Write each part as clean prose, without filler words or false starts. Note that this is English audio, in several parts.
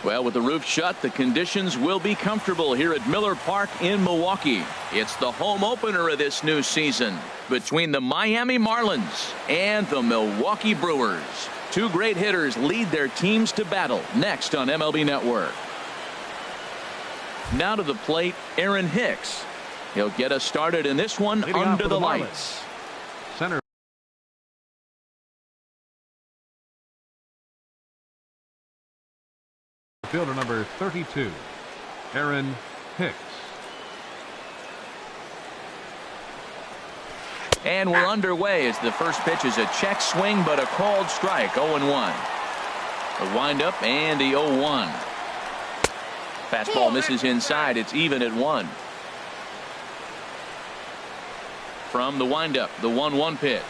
Well, with the roof shut, the conditions will be comfortable here at Miller Park in Milwaukee. It's the home opener of this new season between the Miami Marlins and the Milwaukee Brewers. Two great hitters lead their teams to battle next on MLB Network. Now to the plate, Aaron Hicks. He'll get us started in this one under the lights. Center fielder number 32, Aaron Hicks. And we're underway as the first pitch is a check swing, but a called strike. 0-1. The windup and the 0-1. Fastball misses inside. It's even at 1. From the windup, the 1-1 pitch.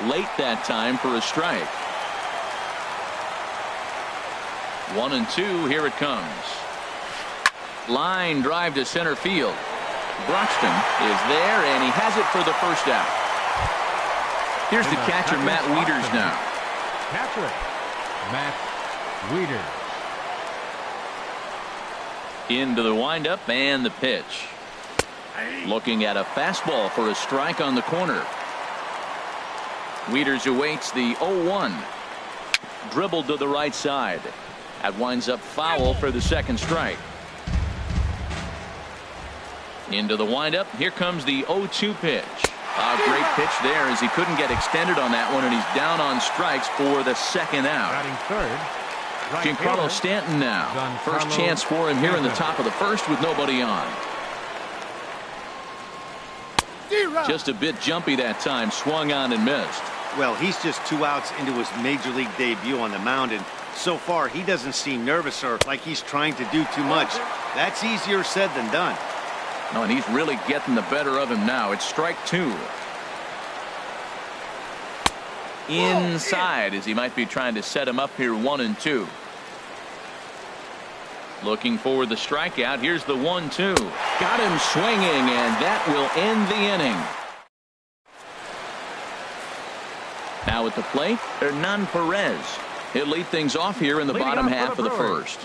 Late that time for a strike. 1-2. Here it comes. Line drive to center field. Broxton is there, and he has it for the first out. Here's the catcher, Matt Wieters, now. Catcher, Matt Wieters. Into the windup and the pitch. Looking at a fastball for a strike on the corner. Wieters awaits the 0-1. Dribbled to the right side. That winds up foul for the second strike. Into the windup. Here comes the 0-2 pitch. A great pitch there as he couldn't get extended on that one, and he's down on strikes for the second out. Batting third, Giancarlo Stanton now. First chance for him here in the top of the first with nobody on. Just a bit jumpy that time. Swung on and missed. Well, he's just 2 outs into his major league debut on the mound, and so far he doesn't seem nervous or like he's trying to do too much. That's easier said than done. No, and he's really getting the better of him now. It's strike 2. Inside as he might be trying to set him up here 1-2. Looking for the strikeout. Here's the 1-2. Got him swinging, and that will end the inning. Now at the plate, Hernan Perez. He'll lead things off here in the bottom half of the first.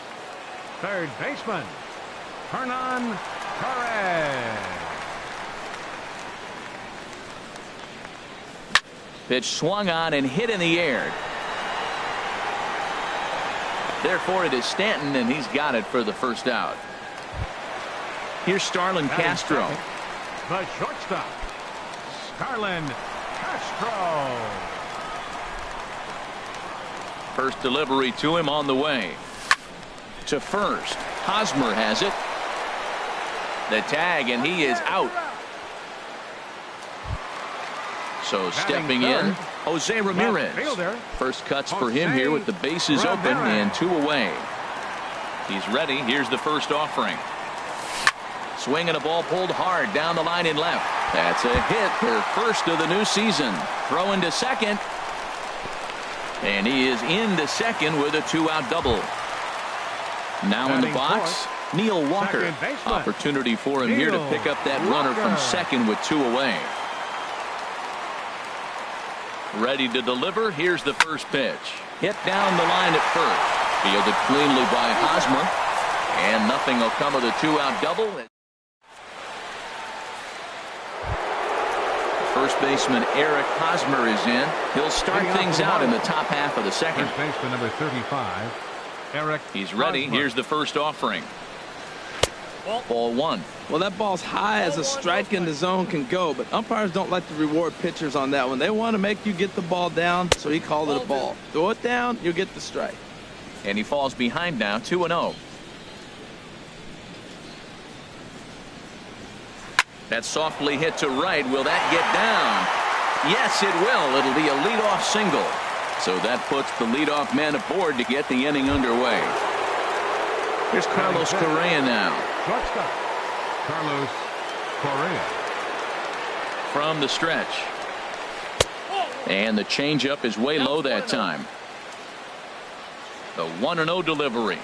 Third baseman, Hernan Perez. Pitch swung on and hit in the air. Therefore, it is Stanton, and he's got it for the first out. Here's Starlin Castro. The shortstop, Starlin Castro. First delivery to him on the way. To first. Hosmer has it. The tag, and he is out. So stepping in, Jose Ramirez. First cuts for him here with the bases open and 2 away. He's ready. Here's the first offering. Swinging a ball pulled hard down the line in left. That's a hit, their first of the new season. Throwing to second. And he is into second with a 2-out double. Now in the box, Neil Walker. Opportunity for him here to pick up that runner from second with 2 away. Ready to deliver. Here's the first pitch. Hit down the line at first. Fielded cleanly by Hosmer. And nothing will come of the 2-out double. First baseman Eric Hosmer is in. He'll start things out in the top half of the second. First baseman number 35, Eric. He's ready. Hosmer. Here's the first offering. Ball 1. Well, that ball's high as a strike in the zone can go, but umpires don't like to reward pitchers on that one. They want to make you get the ball down, so he called it a ball. Throw it down, you'll get the strike. And he falls behind now, 2-0. That softly hit to right. Will that get down? Yes, it will. It'll be a leadoff single. So that puts the leadoff man aboard to get the inning underway. Here's Carlos Correa now. Shortstop, Carlos Correa. From the stretch. And the changeup is way low that time. The 1-0 delivery.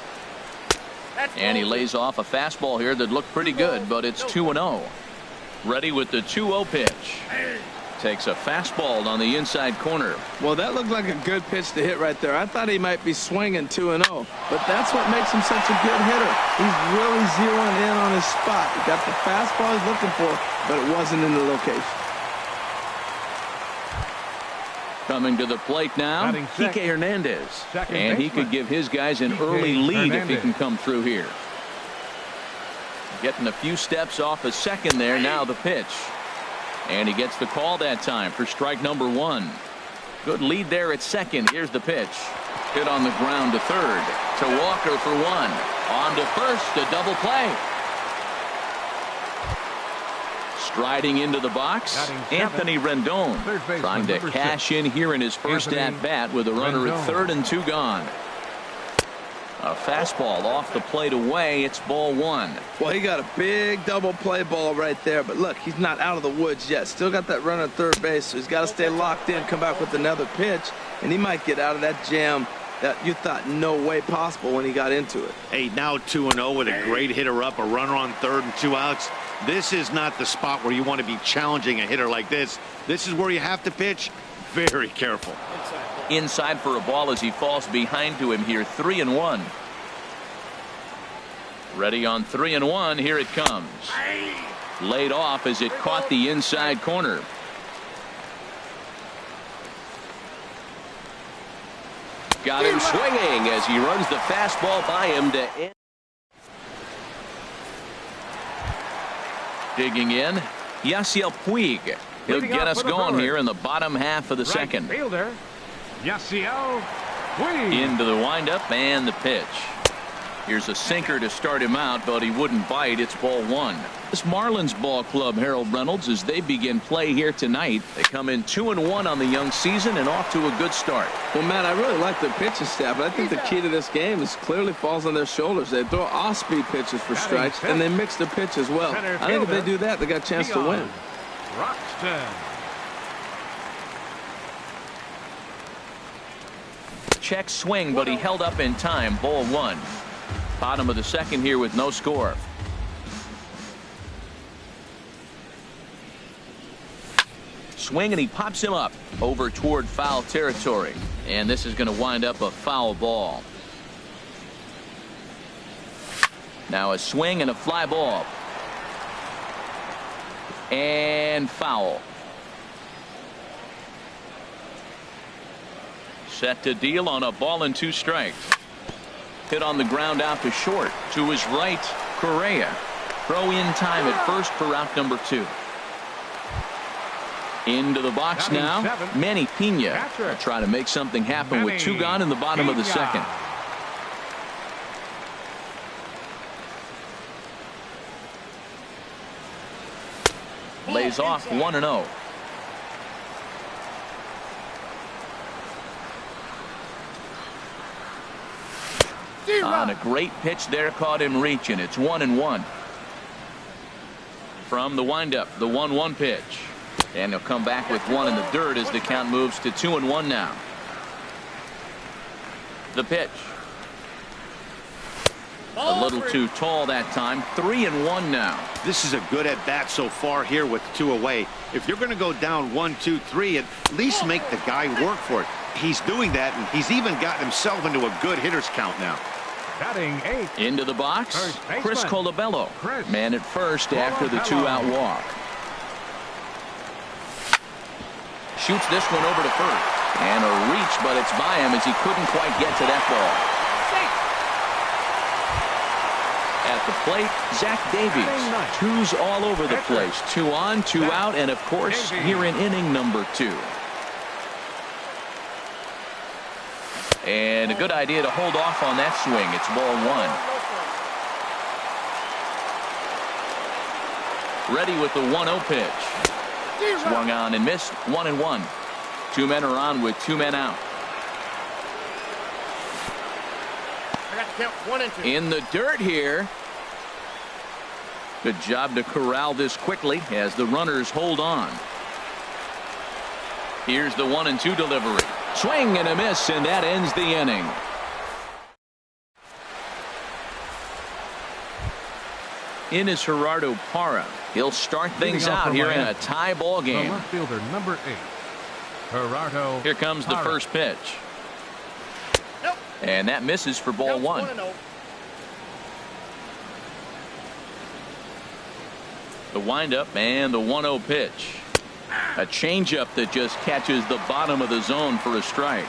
And he lays off a fastball here that looked pretty good, but it's 2-0. Ready with the 2-0 pitch. Takes a fastball on the inside corner. Well, that looked like a good pitch to hit right there. I thought he might be swinging 2-0, but that's what makes him such a good hitter. He's really zeroing in on his spot. He got the fastball he's looking for, but it wasn't in the location. Coming to the plate now, Kike Hernandez. And he could give his guys an early lead if he can come through here. Getting a few steps off a second there. Now the pitch. And he gets the call that time for strike number 1. Good lead there at second. Here's the pitch. Hit on the ground to third. To Walker for 1. On to first. A double play. Striding into the box, Anthony Rendon trying to cash in here in his first at-bat with a runner at third and 2 gone. A fastball off the plate away. It's ball 1. Well, he got a big double play ball right there, but look, he's not out of the woods yet. Still got that runner at third base, so he's got to stay locked in, come back with another pitch, and he might get out of that jam that you thought no way possible when he got into it. Hey, now 2-0 with a great hitter up, a runner on third and 2 outs. This is not the spot where you want to be challenging a hitter like this. This is where you have to pitch very careful. Inside for a ball as he falls behind to him here. 3-1. Ready on 3-1. Here it comes. Laid off as it caught the inside corner. Got him swinging as he runs the fastball by him to end. Digging in, Yasiel Puig. He'll get us going here in the bottom half of the second. Fielder, Yasiel Puig. Into the windup and the pitch. Here's a sinker to start him out, but he wouldn't bite. It's ball 1. This Marlins ball club, Harold Reynolds, as they begin play here tonight. They come in 2-1 on the young season and off to a good start. Well, Matt, I really like their pitching staff, but I think the key to this game is clearly falls on their shoulders. They throw off-speed pitches for strikes, and they mix their pitch as well. I think if they do that, they got a chance to win. Roxton. Check swing, but he held up in time. Ball 1. Bottom of the second here with no score. Swing, and he pops him up over toward foul territory. And this is going to wind up a foul ball. Now a swing and a fly ball. And foul. Set to deal on a ball and 2 strikes. Hit on the ground out to short. To his right, Correa. Throw in time at first for out number 2. Into the box now, Manny Pena. Try to make something happen with 2 gone in the bottom of the second. Lays off 1-0. On a great pitch there, caught him reaching. It's 1-1. From the windup, the 1-1 pitch. And he'll come back with 1 in the dirt as the count moves to 2-1 now. The pitch. A little too tall that time. 3-1 now. This is a good at bat so far here with 2 away. If you're going to go down 1, 2, 3, at least make the guy work for it. He's doing that, and he's even gotten himself into a good hitter's count now. Batting 8. Into the box, Chris Colabello. Man at first after the 2-out walk. Shoots this one over to first. And a reach, but it's by him as he couldn't quite get to that ball. At the plate, Zach Davies. 2s all over the place. 2 on, 2 out, and of course, here in inning number 2. And a good idea to hold off on that swing. It's ball 1. Ready with the 1-0 pitch. Swung on and missed. 1-1. 2 men are on with 2 men out. In the dirt here. Good job to corral this quickly as the runners hold on. Here's the 1-2 delivery. Swing and a miss, and that ends the inning. In is Gerardo Parra. He'll start things out here in a tie ball game. The left fielder, number 8, Gerardo. Here comes the first pitch. And that misses for ball 1. The windup and the 1-0 pitch. A changeup that just catches the bottom of the zone for a strike.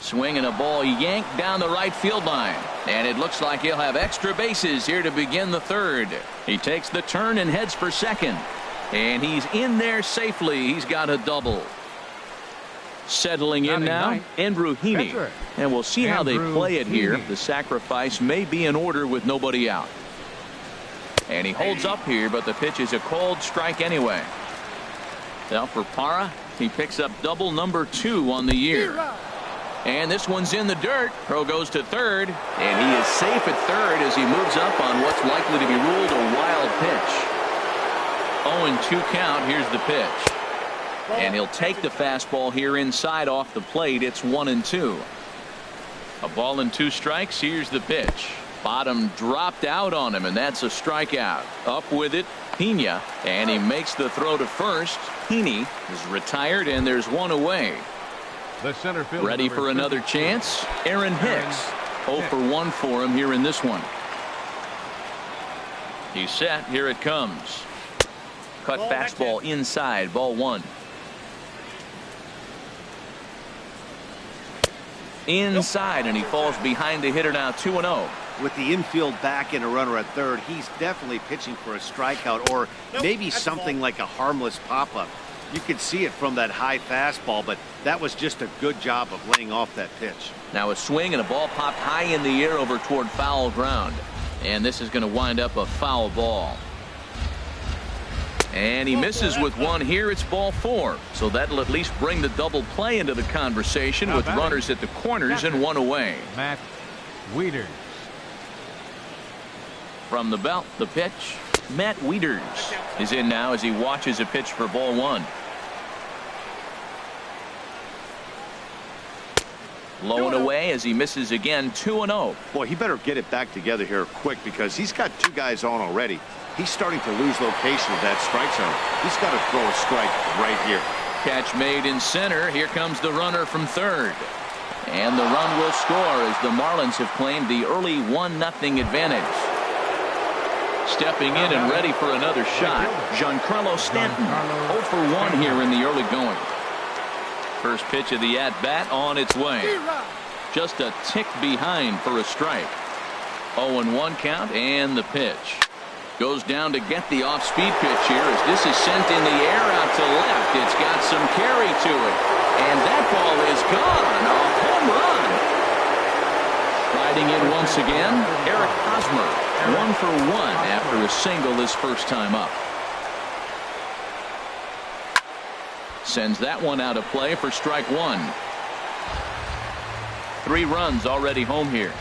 Swinging a ball yanked down the right field line. And it looks like he'll have extra bases here to begin the third. He takes the turn and heads for second. And he's in there safely. He's got a double. Settling in now, Andrew Heaney. And we'll see how they play it here. The sacrifice may be in order with nobody out. And he holds up here, but the pitch is a cold strike anyway. Now for Parra, he picks up double number 2 on the year. And this one's in the dirt. Throw goes to third, and he is safe at third as he moves up on what's likely to be ruled a wild pitch. 0-2 count. Here's the pitch. And he'll take the fastball here inside off the plate. It's 1-2. A ball and 2 strikes. Here's the pitch. Bottom dropped out on him, and that's a strikeout. Up with it, Pena, and he makes the throw to first. Heaney is retired, and there's 1 away. The center fielder, ready for another chance. Aaron Hicks. 0 for 1 for him here in this one. He's set. Here it comes. Cut fastball inside. Ball 1. Inside, and he falls behind the hitter now. 2-0. With the infield back and a runner at third, he's definitely pitching for a strikeout or maybe something like a harmless pop-up. You can see it from that high fastball, but that was just a good job of laying off that pitch. Now a swing and a ball popped high in the air over toward foul ground. And this is going to wind up a foul ball. And he misses with one here. It's ball 4. So that'll at least bring the double play into the conversation with runners at the corners and 1 away. Matt Wieters. From the belt, the pitch. Matt Wieters is in now as he watches a pitch for ball 1. Low and away as he misses again. 2-0. Boy, he better get it back together here quick because he's got 2 guys on already. He's starting to lose location of that strike zone. He's got to throw a strike right here. Catch made in center. Here comes the runner from third. And the run will score as the Marlins have claimed the early 1-0 advantage. Stepping in and ready for another shot, Giancarlo Stanton. 0 for 1 here in the early going. First pitch of the at-bat on its way. Just a tick behind for a strike. 0-1 count and the pitch. Goes down to get the off-speed pitch here as this is sent in the air out to left. It's got some carry to it. And that ball is gone. A home run. Riding in once again, Eric Hosmer. 1 for 1 after a single his first time up. Sends that one out of play for strike 1. 3 runs already home here.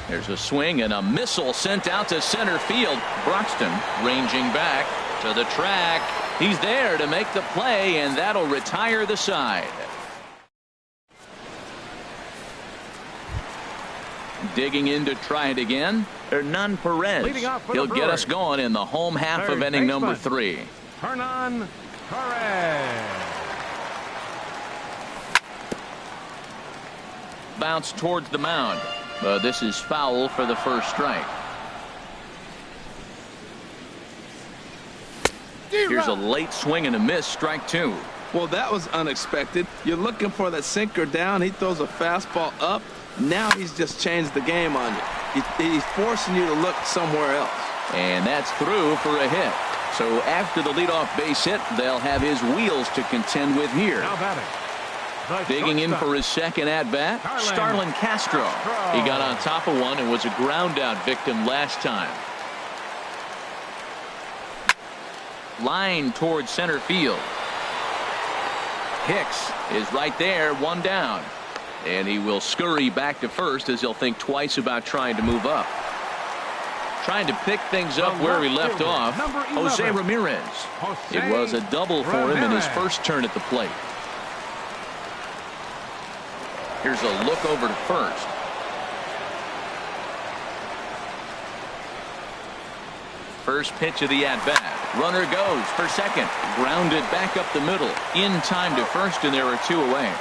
There's a swing and a missile sent out to center field. Broxton ranging back to the track. He's there to make the play, and that'll retire the side. Digging in to try it again, Hernan Perez. He'll get us going in the home half of inning number 3. Hernan Perez. Bounce towards the mound. This is foul for the first strike. Here's a late swing and a miss. Strike 2. Well, that was unexpected. You're looking for that sinker down. He throws a fastball up. Now he's just changed the game on you. He's forcing you to look somewhere else. And that's through for a hit. So after the leadoff base hit, they'll have his wheels to contend with here. Now batting. Digging in for his second at-bat, Starlin Castro. He got on top of one and was a ground-out victim last time. Line towards center field. Hicks is right there, 1 down. And he will scurry back to first as he'll think twice about trying to move up. Trying to pick things up where he left off, Jose Ramirez. It was a double for him in his first turn at the plate. Here's a look over to first. First pitch of the at-bat. Runner goes for second. Grounded back up the middle. In time to first, and there are 2 away.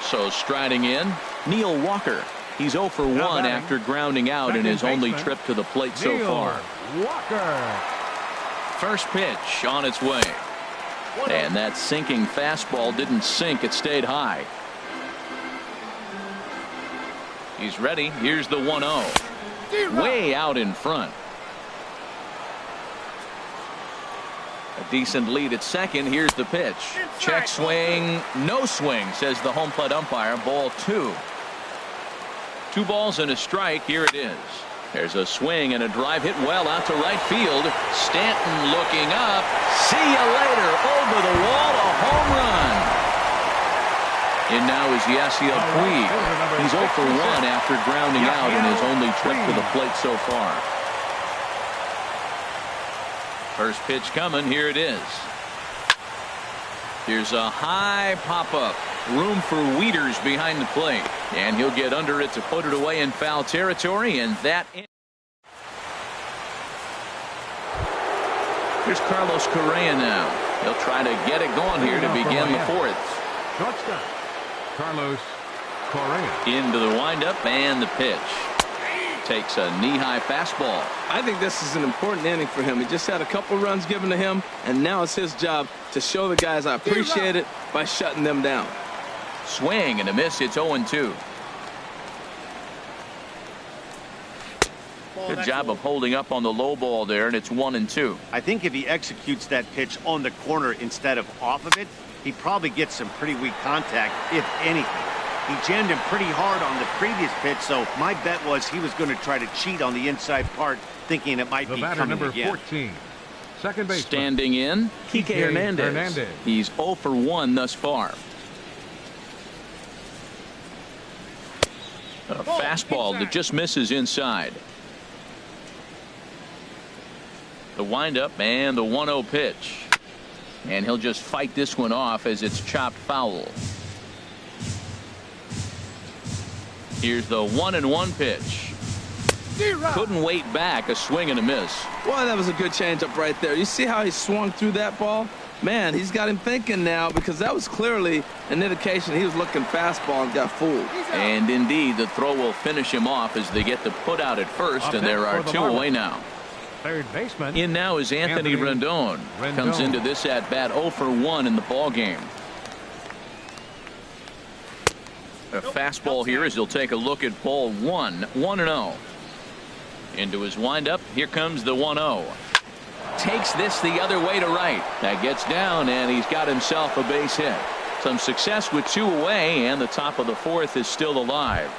So striding in, Neil Walker. He's 0 for 1 after grounding out in his only trip to the plate so far. Walker. First pitch on its way. And that sinking fastball didn't sink. It stayed high. He's ready. Here's the 1-0. Way out in front. A decent lead at second. Here's the pitch. Check swing. No swing, says the home plate umpire. Ball 2. 2 balls and a strike. Here it is. There's a swing and a drive hit well out to right field. Stanton looking up. See you later. Over the wall. A home run. And now is Yasiel Puig. He's 0 for 1 after grounding out in his only trip to the plate so far. First pitch coming. Here it is. Here's a high pop-up. Room for Wieters behind the plate. And he'll get under it to put it away in foul territory. And that. Here's Carlos Correa now. He'll try to get it going here to begin the 4th. Shortstop, Carlos Correa. Into the windup and the pitch. Takes a knee-high fastball. I think this is an important inning for him. He just had a couple runs given to him, and now it's his job to show the guys I appreciate it by shutting them down. Swing and a miss. It's 0-2. Good job of holding up on the low ball there, and it's 1-2. I think if he executes that pitch on the corner instead of off of it, he probably gets some pretty weak contact, if anything. He jammed him pretty hard on the previous pitch, so my bet was he was going to try to cheat on the inside part, thinking it might be coming number again. 14, second baseman. Standing in, Kike Hernandez. He's 0 for 1 thus far. A fastball that just misses inside. The windup and the 1-0 pitch. And he'll just fight this one off as it's chopped foul. Here's the 1-1 pitch. Couldn't wait back. A swing and a miss. Boy, that was a good changeup right there. You see how he swung through that ball? Man, he's got him thinking now, because that was clearly an indication he was looking fastball and got fooled. And indeed, the throw will finish him off as they get the put out at first, and there are 2 away now. Third baseman. In now is Anthony Rendon. Comes into this at bat 0 for 1 in the ball game. A fastball here as he'll take a look at ball 1. 1-0. Into his windup. Here comes the 1-0. Takes this the other way to right. That gets down, and he's got himself a base hit. Some success with 2 away, and the top of the 4th is still alive.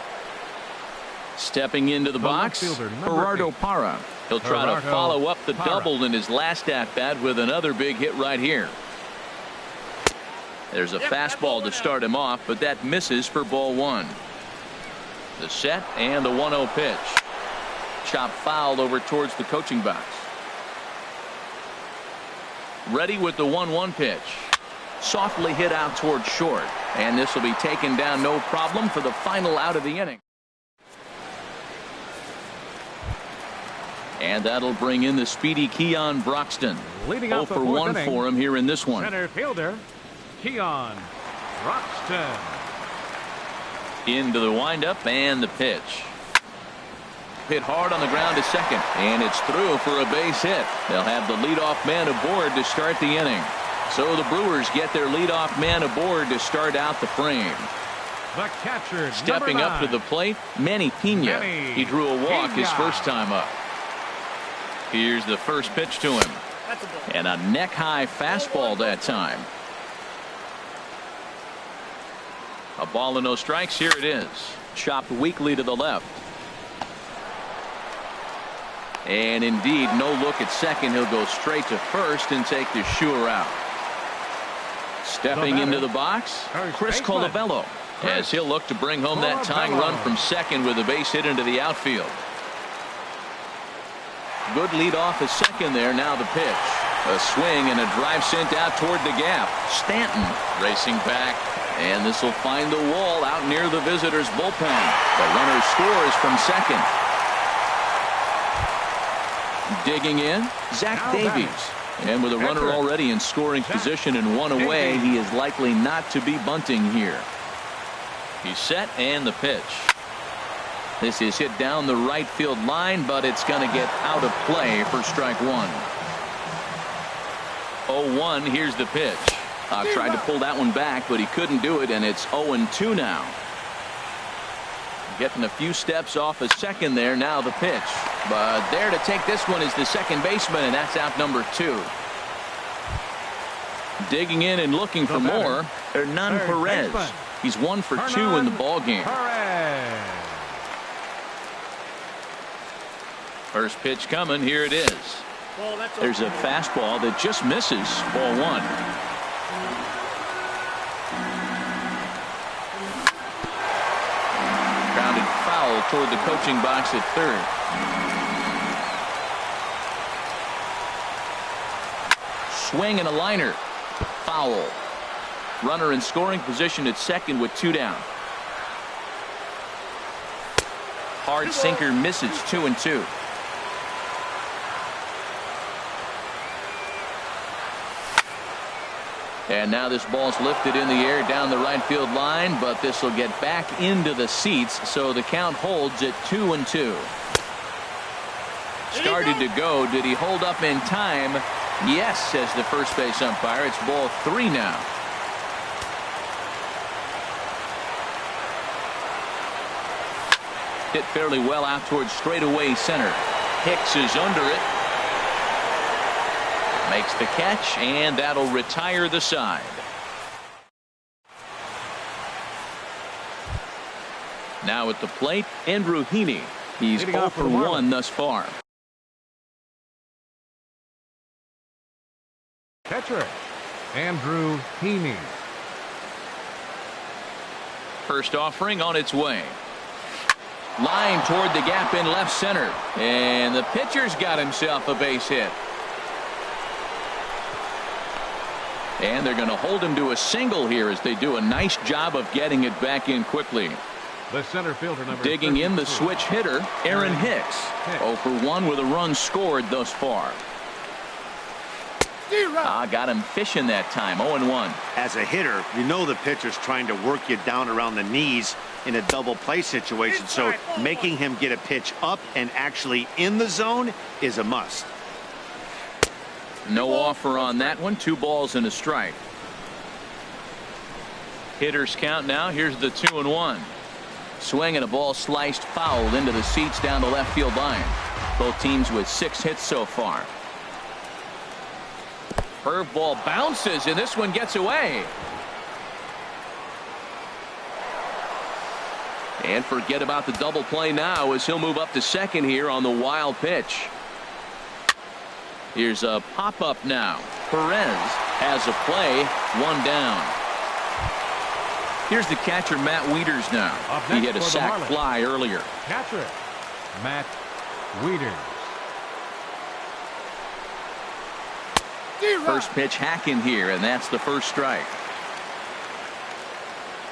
Stepping into the box, Gerardo Parra. He'll try to follow up the double in his last at-bat with another big hit right here. There's a fastball to start him off, but that misses for ball 1. The set and the 1-0 pitch. Chop foul over towards the coaching box. Ready with the 1-1 pitch. Softly hit out towards short. And this will be taken down no problem for the final out of the inning. And that'll bring in the speedy Keon Broxton. 0 for 1 for him here in this one. Center fielder, Keon Broxton. Into the windup and the pitch. Hit hard on the ground to second, and it's through for a base hit. They'll have the leadoff man aboard to start the inning. So the Brewers get their leadoff man aboard to start out the frame. The catcher, stepping up to the plate, Manny Pena. He drew a walk his first time up. Here's the first pitch to him. And a neck-high fastball that time. A ball and no strikes. Here it is. Chopped weakly to the left. And indeed, no look at second. He'll go straight to first and take the sure out. Stepping into the box, Chris Colabello, as he'll look to bring home that tying run from second with a base hit into the outfield. Good lead off at second there. Now the pitch. A swing and a drive sent out toward the gap. Stanton racing back, and this will find the wall out near the visitors' bullpen. The runner scores from second. Digging in, Zach Davies. And with a runner already in scoring position and one away, he is likely not to be bunting here. He's set, and the pitch. This is hit down the right field line, but it's going to get out of play for strike one. 0-1, here's the pitch. Tried to pull that one back, but he couldn't do it, and it's 0-2 now. Getting a few steps off a second there. Now the pitch. But there to take this one is the second baseman, and that's out number 2. Digging in and looking for more, Hernan Perez. He's 1 for 2 in the ball game. First pitch coming. Here it is. There's a fastball that just misses. Ball 1. Grounded foul toward the coaching box at third. Swing and a liner. Foul. Runner in scoring position at second with 2 down. Hard sinker misses. 2-2. And now this ball's lifted in the air down the right field line, but this will get back into the seats, so the count holds at 2-2. Started to go. Did he hold up in time? Yes, says the first base umpire. It's ball 3 now. Hit fairly well out towards straightaway center. Hicks is under it. Makes the catch, and that'll retire the side. Now at the plate, Andrew Heaney. He's 0 for 1 thus far. Catcher, Andrew Heaney. First offering on its way. Line toward the gap in left center. And the pitcher's got himself a base hit. And they're going to hold him to a single here as they do a nice job of getting it back in quickly. The center fielder number digging in, the switch hitter, Aaron Hicks. 0 for 1 with a run scored thus far. Got him fishing that time. 0-1. As a hitter, you know the pitcher's trying to work you down around the knees in a double play situation, so making him get a pitch up and actually in the zone is a must. No offer on that one. 2 balls and a strike. Hitters count now. Here's the 2-1. Swing and a ball sliced foul into the seats down the left field line. Both teams with 6 hits so far. Curveball bounces, and this one gets away. And forget about the double play now as he'll move up to second here on the wild pitch. Here's a pop-up now. Perez has a play. 1 down. Here's the catcher, Matt Wieters now. He had a sac fly earlier. Catcher, Matt Wieters. First pitch hacking here, and that's the first strike.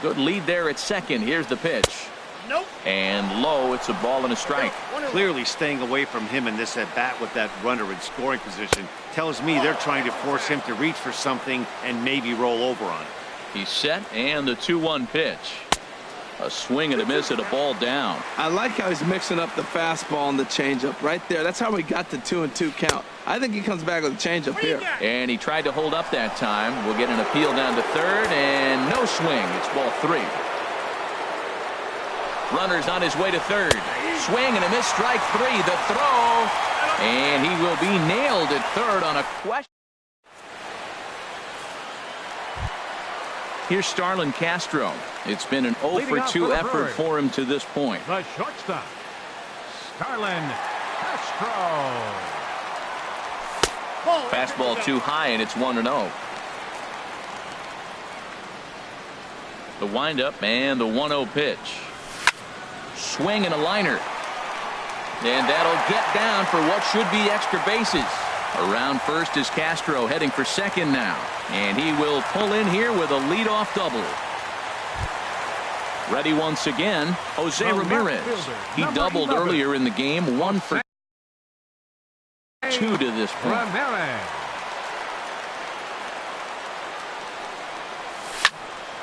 Good lead there at second. Here's the pitch. Nope. And low. It's a ball and a strike. Clearly staying away from him in this at bat with that runner in scoring position tells me they're trying to force him to reach for something and maybe roll over on it. He's set, and the 2-1 pitch. A swing and a miss at a ball down. I like how he's mixing up the fastball and the changeup right there. That's how we got the 2-2 count. I think he comes back with a changeup here. And he tried to hold up that time. We'll get an appeal down to third, and no swing. It's ball 3. Runner's on his way to third. Swing and a miss, strike 3. The throw, and he will be nailed at third on a question. Here's Starlin Castro. It's been an 0 for 2 effort for him to this point. The shortstop, Starlin Castro. Fastball too high, and it's 1-0. The windup and the 1-0 pitch. Swing and a liner. And that'll get down for what should be extra bases. Around first is Castro, heading for second now. And he will pull in here with a leadoff double. Ready once again, Jose Ramirez. He doubled earlier in the game, 1 for 2 to this point.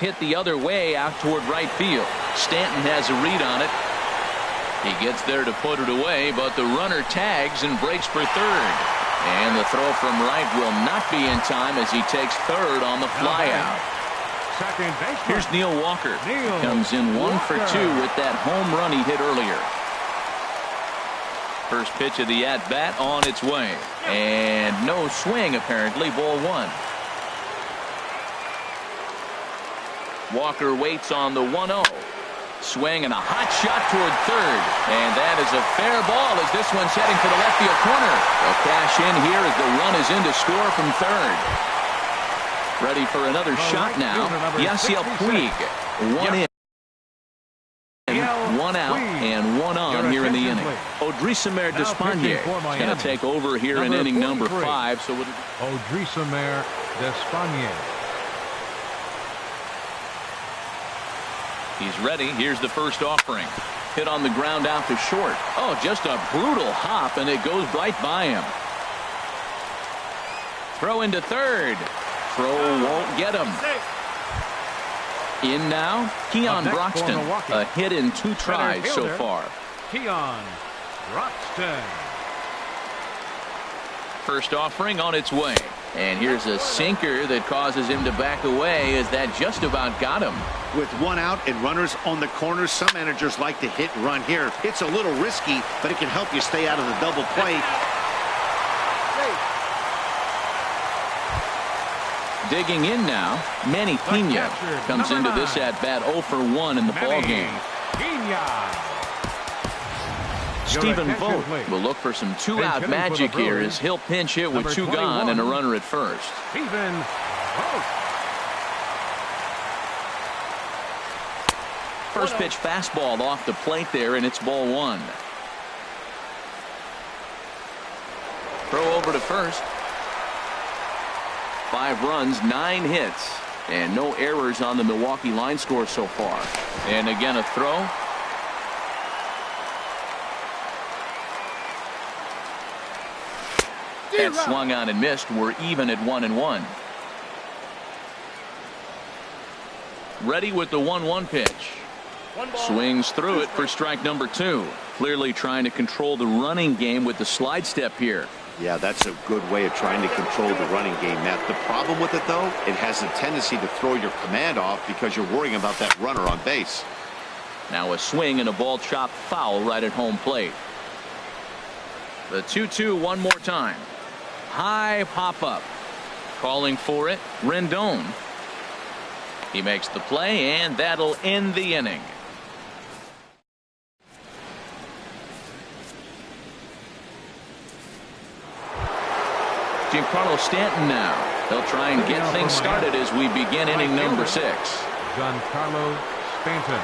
Hit the other way out toward right field. Stanton has a read on it. He gets there to put it away, but the runner tags and breaks for third. And the throw from right will not be in time as he takes third on the flyout. Here's Neil Walker. Comes in 1 for 2 with that home run he hit earlier. First pitch of the at-bat on its way. And no swing, apparently, ball 1. Walker waits on the 1-0. Swing and a hot shot toward third. And that is a fair ball as this one's heading for the left field corner. They'll cash in here as the run is in to score from third. Ready for another shot now. Yasiel Puig. 1 in, 1 out, and 1 on here in the inning. Odrisamer Despaigne is going to take over here in inning number 5. So Odrisamer Despaigne. He's ready. Here's the first offering. Hit on the ground out to short. Oh, just a brutal hop, and it goes right by him. Throw into third. Throw won't get him. In now, Keon Broxton. A hit in 2 tries so far. Keon Broxton. First offering on its way. And here's a sinker that causes him to back away as that just about got him. With 1 out and runners on the corners, some managers like to hit and run here. It's a little risky, but it can help you stay out of the double play. Digging in now, Manny Pena comes into this at-bat 0 for 1 in the ballgame. Stephen Vogt will look for some 2-out magic here as he'll pinch hit with 2 gone and a runner at first. Stephen Vogt. First pitch fastball off the plate there, and it's ball 1. Throw over to first. 5 runs, 9 hits, and no errors on the Milwaukee line score so far. And again a throw. That swung on and missed. We're even at 1-1. Ready with the 1-1 pitch. Swings through it for strike number 2. Clearly trying to control the running game with the slide step here. Yeah, that's a good way of trying to control the running game, Matt. The problem with it, though, it has a tendency to throw your command off because you're worrying about that runner on base. Now a swing and a ball chopped foul right at home plate. The 2-2 one more time. High pop up. Calling for it, Rendon. He makes the play, and that'll end the inning. Giancarlo Stanton now. They'll try and get things started as we begin inning number 6. Giancarlo Stanton.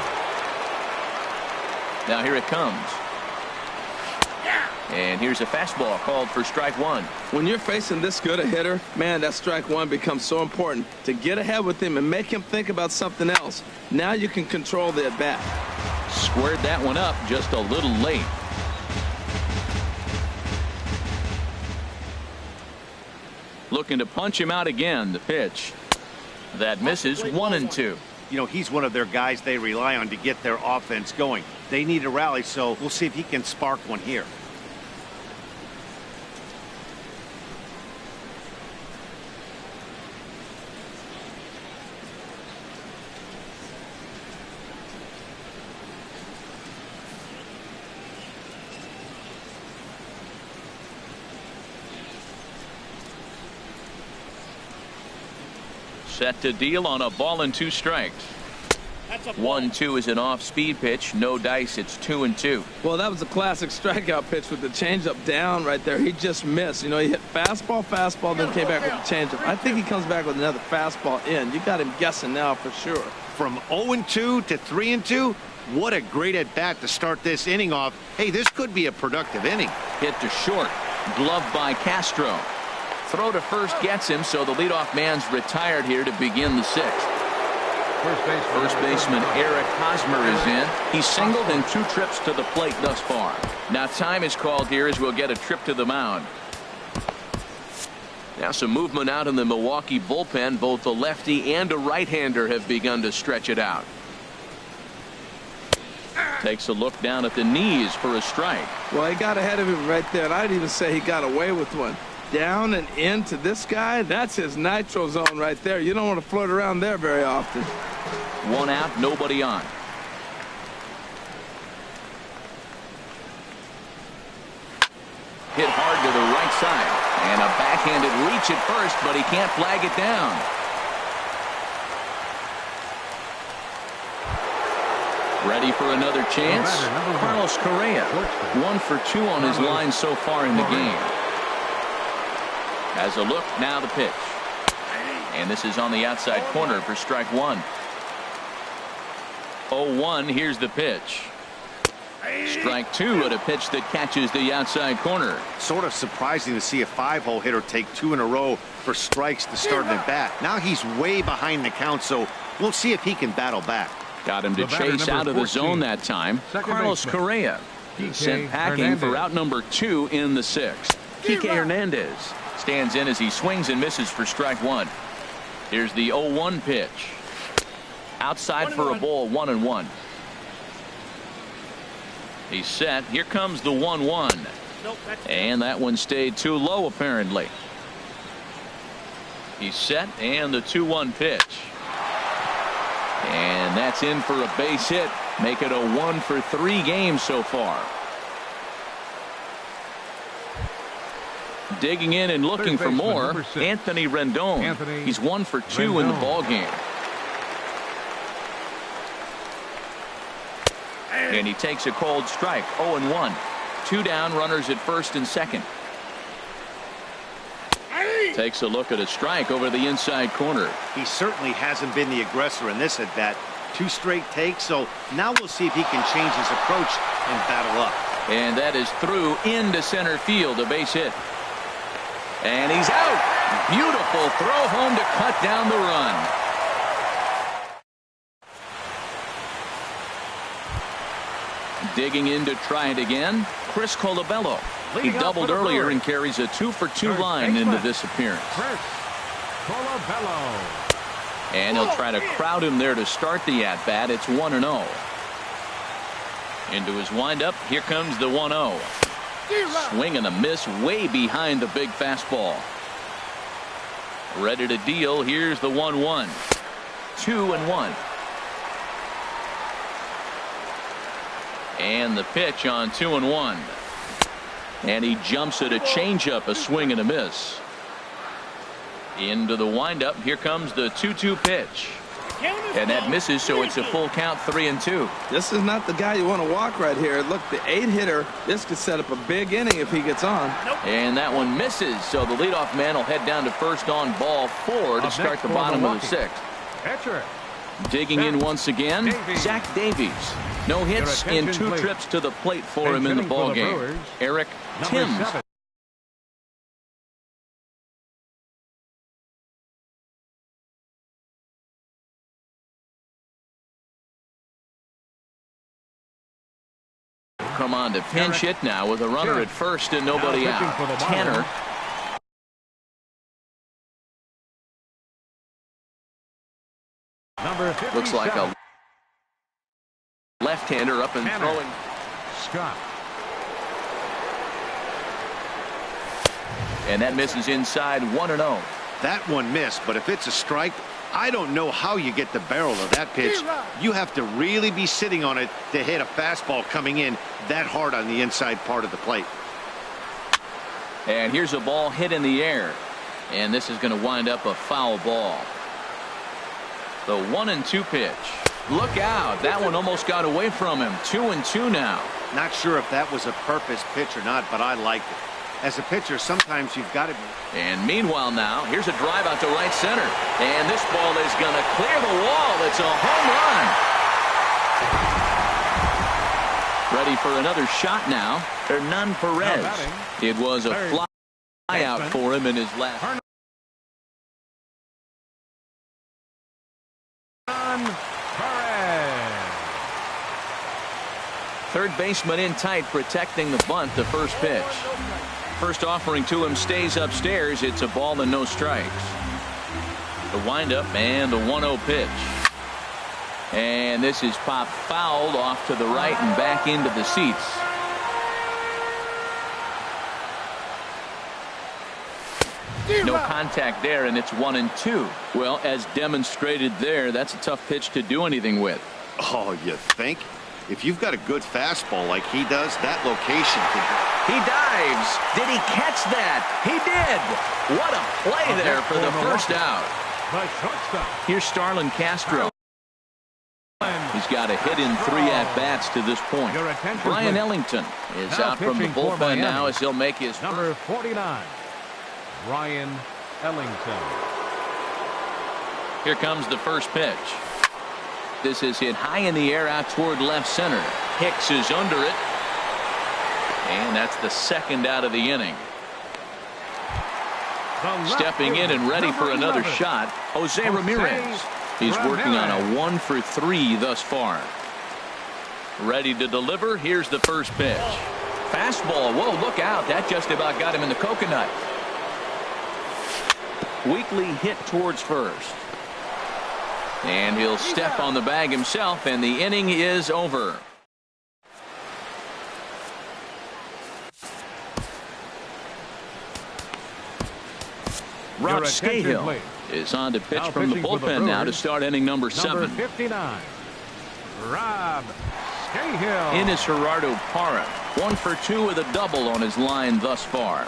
Now here it comes. And here's a fastball called for strike 1. When you're facing this good a hitter, man, that strike 1 becomes so important to get ahead with him and make him think about something else. Now you can control the at bat. Squared that one up just a little late. Looking to punch him out again. The pitch that misses. 1-2. You know, he's one of their guys they rely on to get their offense going. They need a rally, so we'll see if he can spark one here. Set to deal on a ball and 2 strikes. 1-2 is an off-speed pitch. No dice. It's 2-2. Well, that was a classic strikeout pitch with the changeup down right there. He just missed. You know, he hit fastball, then came back with the changeup. I think he comes back with another fastball in. You got him guessing now for sure. From 0-2 to 3-2, what a great at-bat to start this inning off. Hey, this could be a productive inning. Hit to short. Gloved by Castro. throw to first gets him, so the leadoff man's retired here to begin the sixth. First baseman Eric Hosmer is in. He's singled in 2 trips to the plate thus far. Now time is called here as we'll get a trip to the mound. Now some movement out in the Milwaukee bullpen. Both a lefty and a right-hander have begun to stretch it out. Takes a look down at the knees for a strike. Well, he got ahead of him right there, and I'd even say he got away with one. Down and into this guy, that's his nitro zone right there. You don't want to float around there very often. 1 out, nobody on. Hit hard to the right side. And a backhanded reach at first, but he can't flag it down. Ready for another chance? Carlos Correa. 1 for 2 on his line so far in the game. Has a look, now the pitch. And this is on the outside corner for strike 1. 0-1, here's the pitch. Strike 2 at a pitch that catches the outside corner. Sort of surprising to see a 5-hole hitter take 2 in a row for strikes to start an at bat. Now he's way behind the count, so we'll see if he can battle back. Got him to chase out of the zone that time. Carlos Correa. He's sent packing for out number 2 in the 6th. Kike Hernandez stands in as he swings and misses for strike 1. Here's the 0-1 pitch. Outside for a ball, 1-1. He's set. Here comes the 1-1. And that one stayed too low apparently. He's set, and the 2-1 pitch. And that's in for a base hit. Make it a 1 for 3 game so far. Digging in and looking for more, Anthony Rendon. He's 1 for 2 in the ball game. And he takes a cold strike. 0-1. 2 down, runners at first and second. Takes a look at a strike over the inside corner. He certainly hasn't been the aggressor in this at bat. 2 straight takes, so now we'll see if he can change his approach and battle up. And that is through into center field, a base hit. And he's out. Beautiful throw home to cut down the run. Digging in to try it again, Chris Colabello. He doubled earlier and carries a 2 for 2 line into this appearance. And he'll try to crowd him there to start the at-bat. It's 1-0. Into his windup, here comes the 1-0. Swing and a miss way behind the big fastball. Ready to deal. Here's the 1-1. 2-1. And the pitch on 2-1. And he jumps at a changeup, a swing and a miss. Into the windup. Here comes the 2-2 pitch. And that misses, so it's a full count, 3-2. This is not the guy you want to walk right here. Look, the 8-hitter, this could set up a big inning if he gets on. And that one misses, so the leadoff man will head down to first on ball 4 to start the bottom of the 6th. Digging in once again, Zach Davies. No hits in 2 trips to the plate for him in the ballgame. Eric Timms. Come on to pinch hit now with a runner at first and nobody out. Tanner. Looks like a left-hander up and throwing. Scott. And that misses inside, 1-0. That one missed, but if it's a strike, I don't know how you get the barrel of that pitch. You have to really be sitting on it to hit a fastball coming in that hard on the inside part of the plate. And here's a ball hit in the air. And this is going to wind up a foul ball. The 1-2 pitch. Look out. That one almost got away from him. 2-2 now. Not sure if that was a purpose pitch or not, but I liked it. As a pitcher, sometimes you've got to be. And meanwhile now, here's a drive out to right center. And this ball is going to clear the wall. It's a home run. Ready for another shot now. Hernan Perez. It was a fly. Out for him in his last. Third baseman in tight, protecting the bunt. The first pitch. First offering to him stays upstairs. It's a ball and no strikes. The windup and the 1-0 pitch. And this is popped fouled off to the right and back into the seats. No contact there, and it's 1-2. Well, as demonstrated there, that's a tough pitch to do anything with. Oh, you think? If you've got a good fastball like he does, that location could be. He dives. Did he catch that? He did. What a play there for the first out. Here's Starlin Castro. He's got a hit in 3 at-bats to this point. Brian Ellington is out from the bullpen now as he'll make his number 49. Brian Ellington. Here comes the first pitch. This is hit high in the air out toward left center. Hicks is under it. And that's the second out of the inning. Stepping in and ready for another shot, Jose Ramirez. He's working on a 1 for 3 thus far. Ready to deliver. Here's the first pitch. Fastball. Whoa, look out. That just about got him in the coconut. Weakly hit towards first. And he'll step on the bag himself, and the inning is over. Rod Scahill is on to pitch from the bullpen now to start inning number 7. Number 59, Rob Scahill. In is Gerardo Parra. 1 for 2 with a double on his line thus far.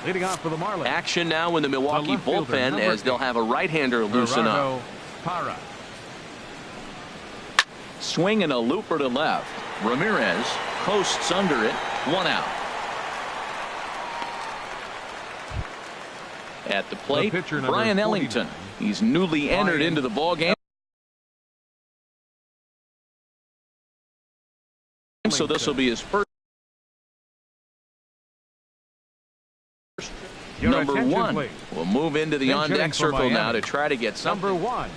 Leading off for the Marlins. Action now in the Milwaukee bullpen as they'll have a right-hander loosen up. Parra. Swing and a looper to left. Ramirez coasts under it. 1 out. At the plate, Brian Ellington. He's newly entered into the ballgame. So this will be his first. Number 1 will move into the on-deck circle now to try to get something. Number 1.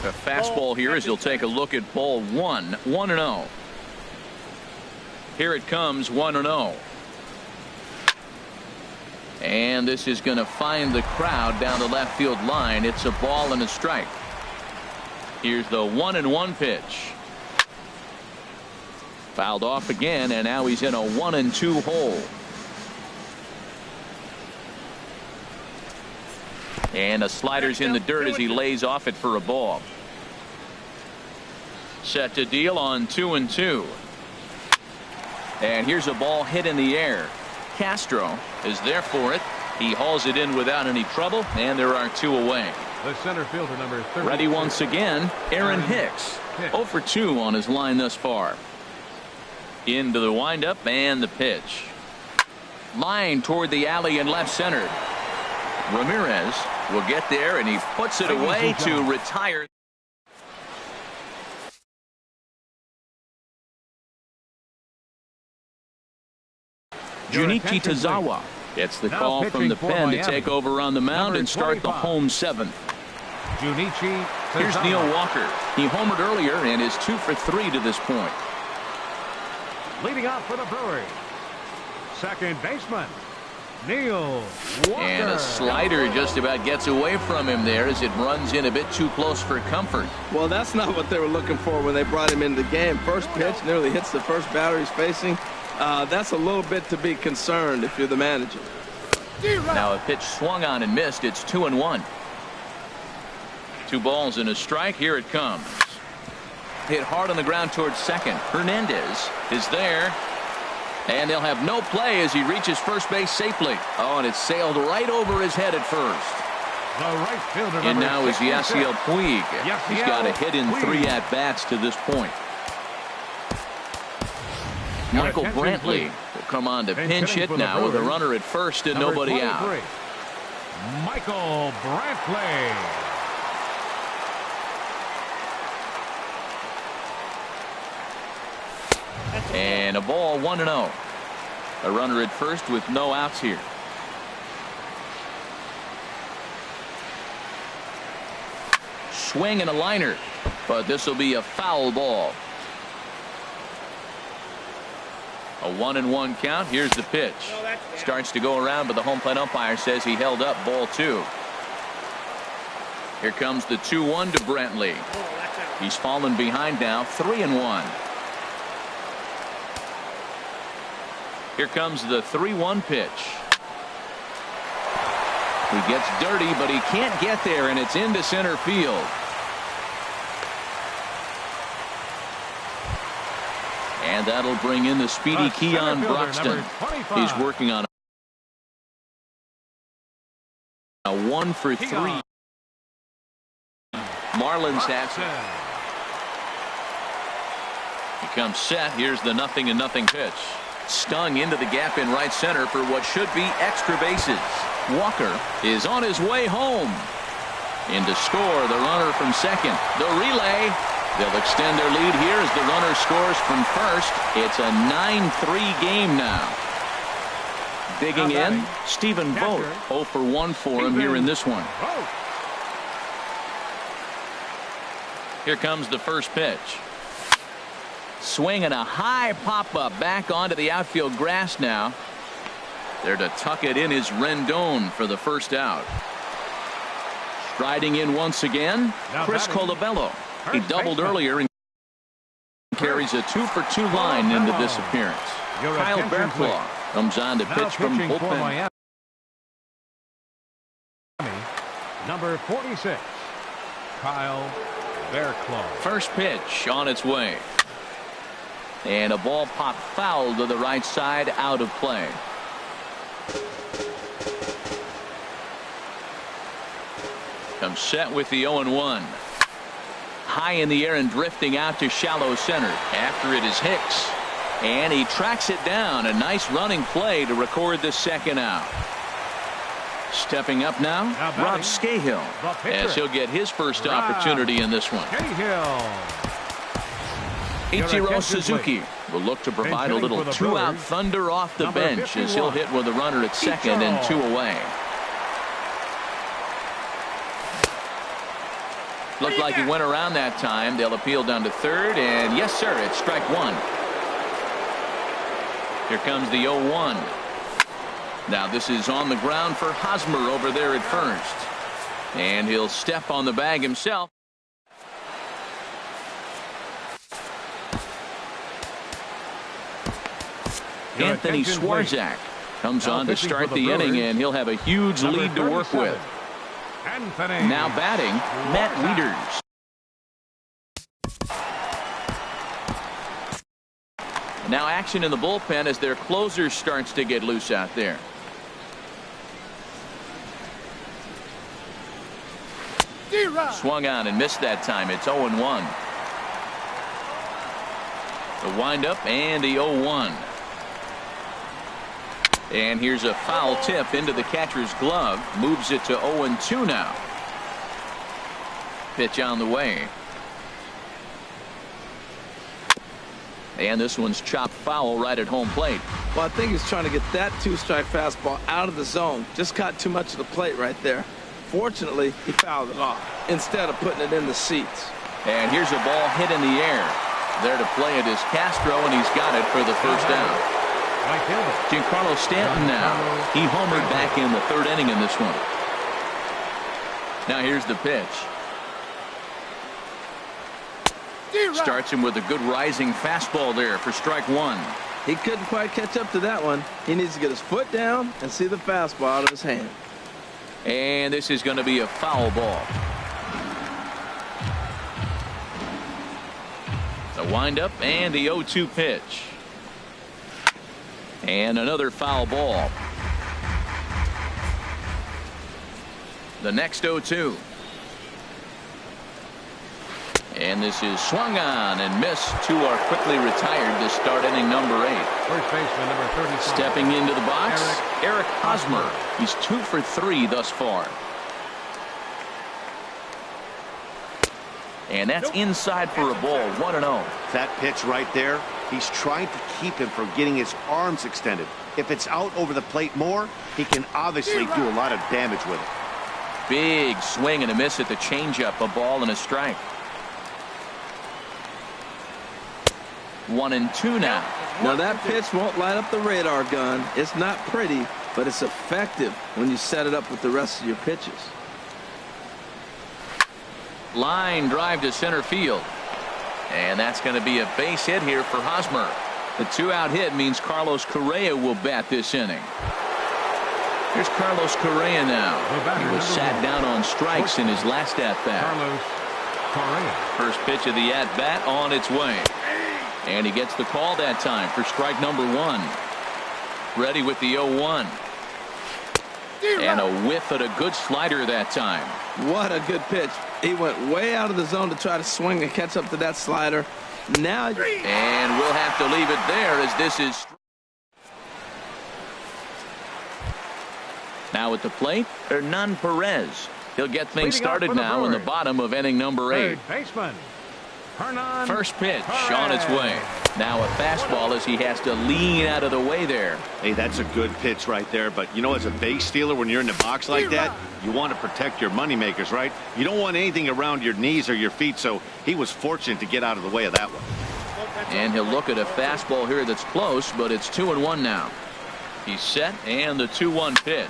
A fastball here as he'll take a look at ball 1. 1-0. Here it comes. 1-0. And this is going to find the crowd down the left field line. It's a ball and a strike. Here's the 1-1 pitch. Fouled off again, and now he's in a 1-2 hole. And a slider's in the dirt as he lays off it for a ball. Set to deal on 2-2. And here's a ball hit in the air. Castro is there for it. He hauls it in without any trouble, and there are 2 away. The center fielder, number 30. Ready once again, Aaron Hicks. 0 for 2 on his line thus far. Into the windup and the pitch. Line toward the alley and left center. Ramirez will get there, and he puts it away to retire. Junichi Tazawa gets the call from the pen to take over on the mound and start the home 7th. Junichi Tazawa. Here's Neil Walker. He homered earlier and is 2 for 3 to this point. Leading off for the Brewers, second baseman Neil Walker. And a slider just about gets away from him there as it runs in a bit too close for comfort. Well, that's not what they were looking for when they brought him into the game. First pitch nearly hits the first batter he's facing. That's a little bit to be concerned if you're the manager. Now a pitch swung on and missed. It's 2-1. 2 balls and a strike. Here it comes. Hit hard on the ground towards second. Hernandez is there. And they'll have no play as he reaches first base safely. Oh, and it sailed right over his head at first. The right fielder, and now is Yasiel Puig. He's got a hit in 3 at-bats to this point. Michael Brantley will come on to pinch hit now with a runner at first and nobody out. Michael Brantley. And a ball 1-0. A runner at first with no outs here. Swing and a liner, but this will be a foul ball. A 1-1 count. Here's the pitch. Starts to go around, but the home plate umpire says he held up ball 2. Here comes the 2-1 to Brantley. He's fallen behind now, 3-1. Here comes the 3-1 pitch. He gets dirty, but he can't get there, and it's into center field. And that'll bring in the speedy Keon Broxton. He's working on a 1-for-3. Marlins have. He comes set. Here's the 0-0 pitch. Stung into the gap in right center for what should be extra bases. Walker is on his way home. In to score, the runner from second. The relay. They'll extend their lead here as the runner scores from first. It's a 9-3 game now. Digging in, Stephen Vogt. 0 for 1 for him here in this one. Here comes the first pitch. Swing and a high pop-up back onto the outfield grass now. There to tuck it in is Rendon for the first out. Striding in once again, Chris Colabello. He doubled earlier and carries a 2-for-2 line into this appearance. Kyle Bearclaw comes on to pitch from bullpen. Number 46, Kyle Bearclaw. First pitch on its way. And a ball popped foul to the right side, out of play. Comes set with the 0-1. High in the air and drifting out to shallow center. After it is Hicks. And he tracks it down. A nice running play to record the second out. Stepping up now, Rob Scahill, as he'll get his first opportunity in this one. Ichiro Suzuki will look to provide a little 2-out thunder off the bench as he'll hit with a runner at second and 2 away. Looked like he went around that time. They'll appeal down to third, and yes, sir, it's strike 1. Here comes the 0-1. Now this is on the ground for Hosmer over there at first. And he'll step on the bag himself. Anthony Swarzak comes on to start the inning, and he'll have a huge lead to work with. Now batting, Matt Wieters. Now action in the bullpen as their closer starts to get loose out there. Swung on and missed that time. It's 0-1. The windup and the 0-1. And here's a foul tip into the catcher's glove. Moves it to 0-2 now. Pitch on the way. And this one's chopped foul right at home plate. Well, I think he's trying to get that 2-strike fastball out of the zone. Just caught too much of the plate right there. Fortunately, he fouled it off instead of putting it in the seats. And here's a ball hit in the air. There to play it is Castro, and he's got it for the first down. Giancarlo Stanton now. He homered back in the third inning in this one. Now here's the pitch. Starts him with a good rising fastball there for strike 1. He couldn't quite catch up to that one. He needs to get his foot down and see the fastball out of his hand. And this is going to be a foul ball. The windup and the 0-2 pitch. And another foul ball. The next 0-2. And this is swung on and missed. 2 are quickly retired to start inning number 8. First baseman number 35. Stepping into the box, Eric Hosmer. He's 2 for 3 thus far. And that's inside for a ball. 1-0. That pitch right there, He's trying to keep him from getting his arms extended. If it's out over the plate more, he can obviously do a lot of damage with it. Big swing and a miss at the changeup. A ball and a strike. 1-2 now. Now that pitch won't light up the radar gun. It's not pretty, but it's effective when you set it up with the rest of your pitches. Line drive to center field. And that's going to be a base hit here for Hosmer. The 2-out hit means Carlos Correa will bat this inning. Here's Carlos Correa now. He was sat down on strikes in his last at-bat. Carlos Correa. First pitch of the at-bat on its way. And he gets the call that time for strike number 1. Ready with the 0-1. And a whiff at a good slider that time. What a good pitch. He went way out of the zone to try to swing and catch up to that slider. Now, and we'll have to leave it there as this is. Now at the plate, Hernan Perez. He'll get things started now in the bottom of inning number 8. Third baseman, Hernan First pitch Perez. on its way. Now a fastball as he has to lean out of the way there. Hey, that's a good pitch right there. But, you know, as a base stealer, when you're in the box like that, you want to protect your moneymakers, right? You don't want anything around your knees or your feet, so he was fortunate to get out of the way of that one. And he'll look at a fastball here that's close, but it's 2-1 now. He's set, and the 2-1 pitch.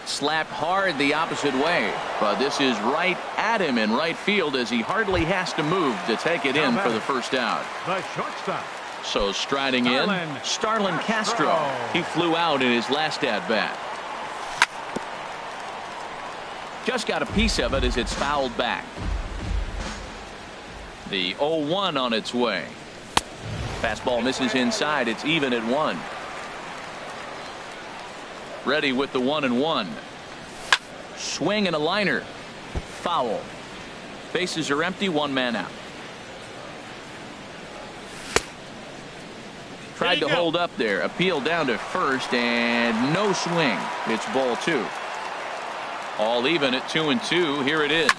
Slapped hard the opposite way, but this is right at him in right field as he hardly has to move to take it in for the first out. The shortstop. So striding in, Starlin Castro. He flew out in his last at-bat. Just got a piece of it as it's fouled back. The 0-1 on its way. Fastball misses inside. It's even at 1. Ready with the 1-1. Swing and a liner. Foul. Bases are empty. 1 man out. Tried to hold up there. Appeal down to first and no swing. It's ball 2. All even at 2-2. Here it is.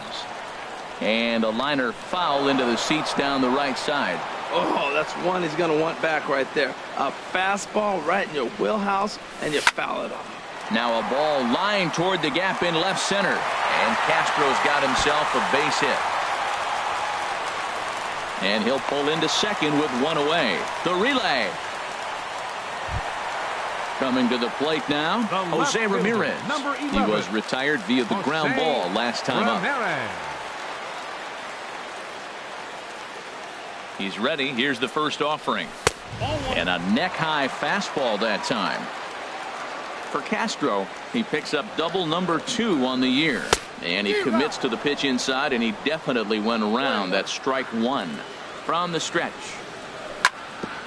And a liner foul into the seats down the right side. oh, that's one he's going to want back right there. A fastball right in your wheelhouse, and you foul it off. Now a ball lined toward the gap in left center. And Castro's got himself a base hit. And he'll pull into second with 1 away. The relay. Coming to the plate now, Jose Ramirez. He was retired via the ground ball last time up. He's ready. Here's the first offering. And a neck-high fastball that time. For Castro, he picks up double number 2 on the year. And he commits to the pitch inside, and he definitely went around. That's strike 1. From the stretch.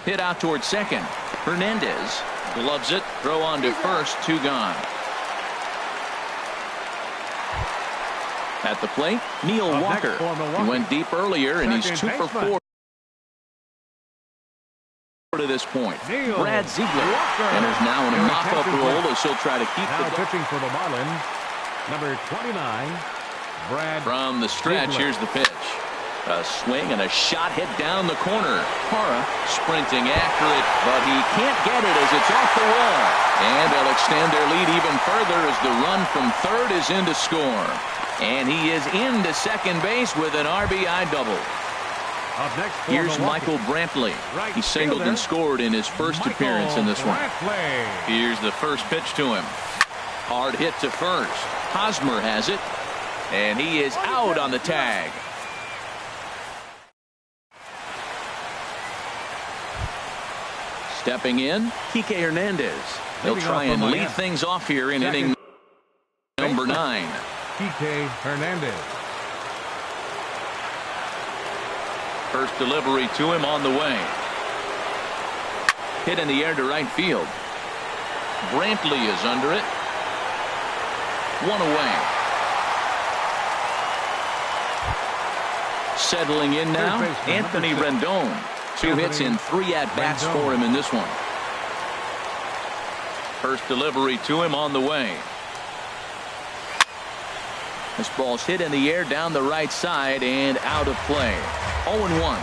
Hit out toward second. Hernandez gloves it. Throw on to first. 2 gone. At the plate, Neil Walker. He went deep earlier, and he's 2 for 4 to this point. Brad Ziegler enters now in a mop-up role as he'll try to keep the pitching for the Marlins, number 29, Brad. From the stretch, here's the pitch. A swing and a shot hit down the corner. Parra sprinting after it, but he can't get it as it's off the wall. And they'll extend their lead even further as the run from third is in to score. And he is into second base with an RBI double. Here's Michael Brantley. He singled and scored in his first appearance in this one. Here's the first pitch to him. Hard hit to first. Hosmer has it. And he is out on the tag. Stepping in, Kike Hernandez. He'll try and lead things off here in inning number 9. Kike Hernandez. First delivery to him on the way. Hit in the air to right field. Brantley is under it. 1 away. Settling in now, Anthony Rendon. 2 hits in 3 at-bats for him in this one. First delivery to him on the way. This ball's hit in the air down the right side and out of play. 0-1.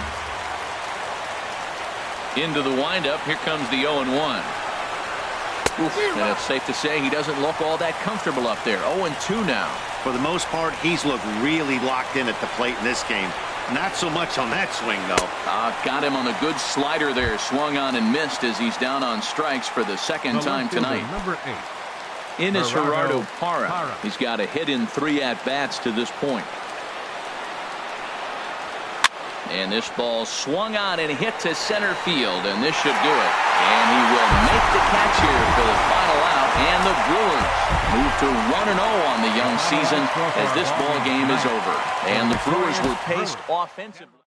Into the windup. Here comes the 0-1. And it's safe to say he doesn't look all that comfortable up there. 0-2 now. For the most part, he's looked really locked in at the plate in this game. Not so much on that swing, though. Got him on a good slider there. Swung on and missed as he's down on strikes for the second time tonight. Number 8. In is Gerardo Parra. He's got a hit in 3 at-bats to this point. And this ball swung on and hit to center field, and this should do it. And he will make the catch here for the final out, and the Brewers move to 1-0 on the young season as this ball game is over. And the Brewers were paced offensively.